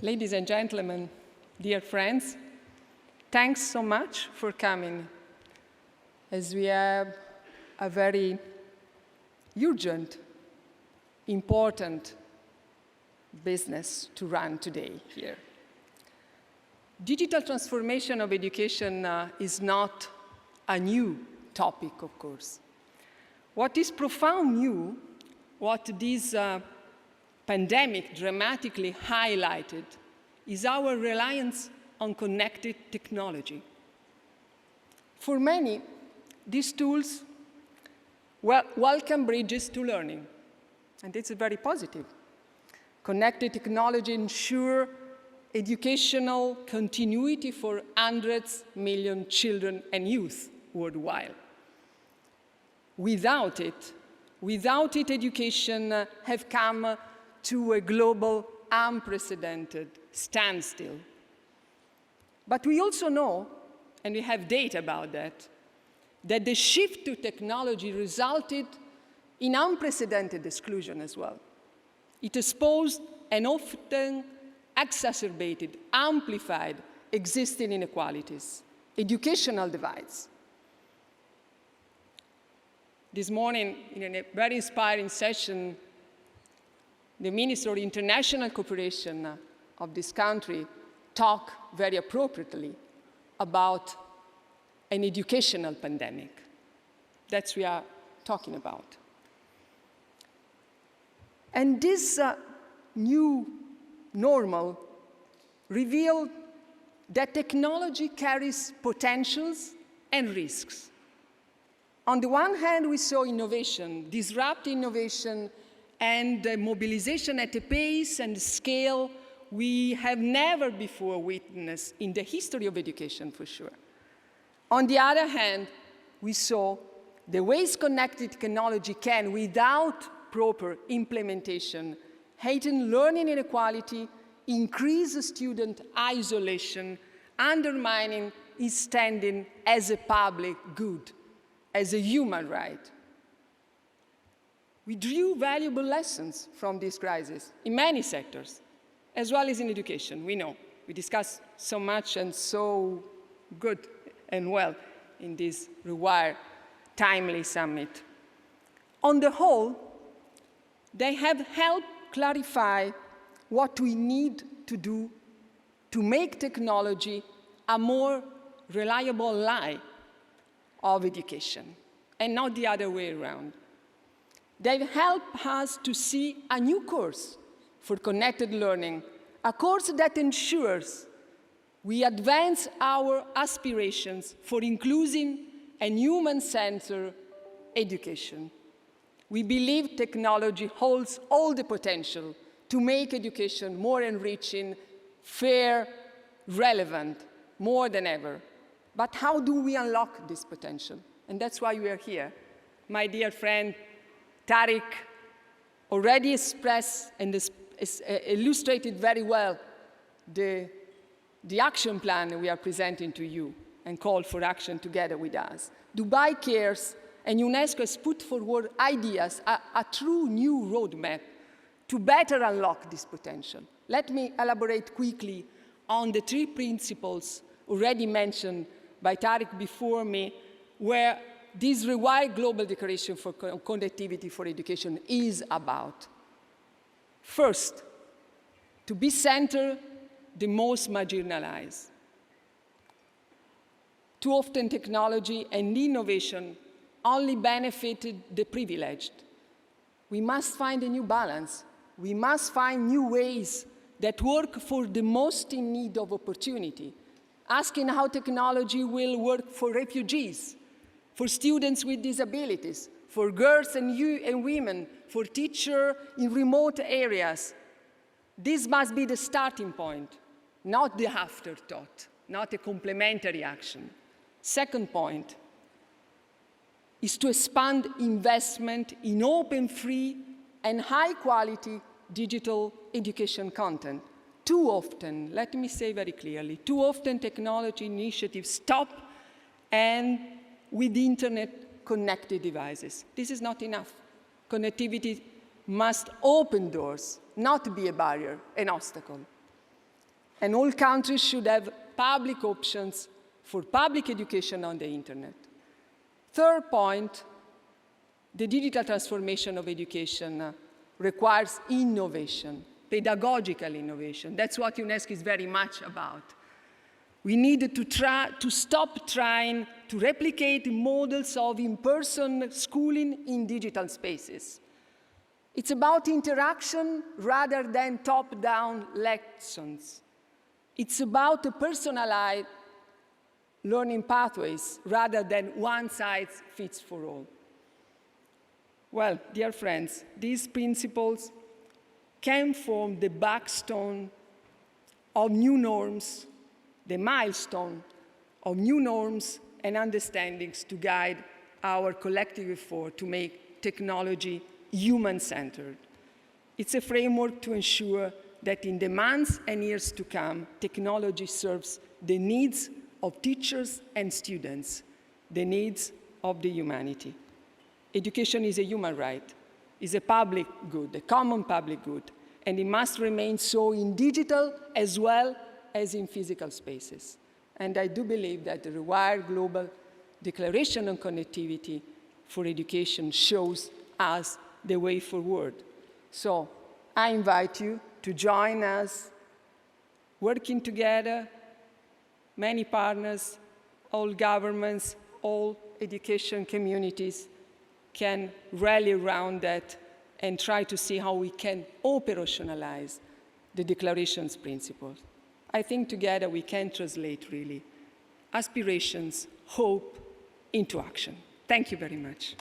Ladies and gentlemen, dear friends, thanks so much for coming, as we have a very urgent, important business to run today here. Digital transformation of education is not a new topic, of course. What is profound new, what this pandemic dramatically highlighted, is our reliance on connected technology. For many, these tools welcome bridges to learning, and it's very positive. Connected technology ensures educational continuity for hundreds of millions of children and youth worldwide. Without it, education have come to a global, unprecedented standstill. But we also know, and we have data about that the shift to technology resulted in unprecedented exclusion as well. It exposed and often exacerbated, amplified existing inequalities, educational divides. This morning, in a very inspiring session, the Minister of International Cooperation of this country talked very appropriately about an educational pandemic. That's what we are talking about. And this new normal revealed that technology carries potentials and risks. On the one hand, we saw innovation, disruptive innovation, and mobilization at a pace and scale we have never before witnessed in the history of education, for sure. On the other hand, we saw the ways connected technology can, without proper implementation, heighten learning inequality, increase student isolation, undermining its standing as a public good, as a human right. We drew valuable lessons from this crisis in many sectors, as well as in education. We know. We discussed so much and so good and well in this RewirEd timely summit. On the whole, they have helped clarify what we need to do to make technology a more reliable ally of education, and not the other way around. They've helped us to see a new course for connected learning, a course that ensures we advance our aspirations for inclusive and human-centered education. We believe technology holds all the potential to make education more enriching, fair, relevant, more than ever. But how do we unlock this potential? And that's why we are here. My dear friend Tariq already expressed and illustrated very well the action plan we are presenting to you and called for action together with us. Dubai Cares and UNESCO has put forward ideas, a true new roadmap to better unlock this potential. Let me elaborate quickly on the 3 principles already mentioned by Tariq before me, where this RewirEd Global Declaration for Connectivity for Education is about. First, to be centered the most marginalized. Too often technology and innovation only benefited the privileged. We must find a new balance. We must find new ways that work for the most in need of opportunity, asking how technology will work for refugees, for students with disabilities, for girls and women, for teachers in remote areas. This must be the starting point, not the afterthought, not a complementary action. Second point is to expand investment in open, free, and high-quality digital education content. Too often, let me say very clearly, too often technology initiatives stop and with internet-connected devices. This is not enough. Connectivity must open doors, not be a barrier, an obstacle. And all countries should have public options for public education on the internet. Third point, the digital transformation of education requires innovation, pedagogical innovation. That's what UNESCO is very much about. We need to stop trying to replicate models of in-person schooling in digital spaces. It's about interaction rather than top-down lessons. It's about personalized learning pathways rather than one-size-fits-for-all. Well, dear friends, these principles can form the backstone of new norms, the milestone of new norms and understandings to guide our collective effort to make technology human-centered. It's a framework to ensure that in the months and years to come, technology serves the needs of teachers and students, the needs of the humanity. Education is a human right, is a public good, a common public good, and it must remain so in digital as well as in physical spaces. And I do believe that the RewirEd Global Declaration on Connectivity for Education shows us the way forward. So I invite you to join us, working together, many partners, all governments, all education communities can rally around that and try to see how we can operationalize the Declaration's principles. I think together we can translate, really, aspirations, hope into action. Thank you very much.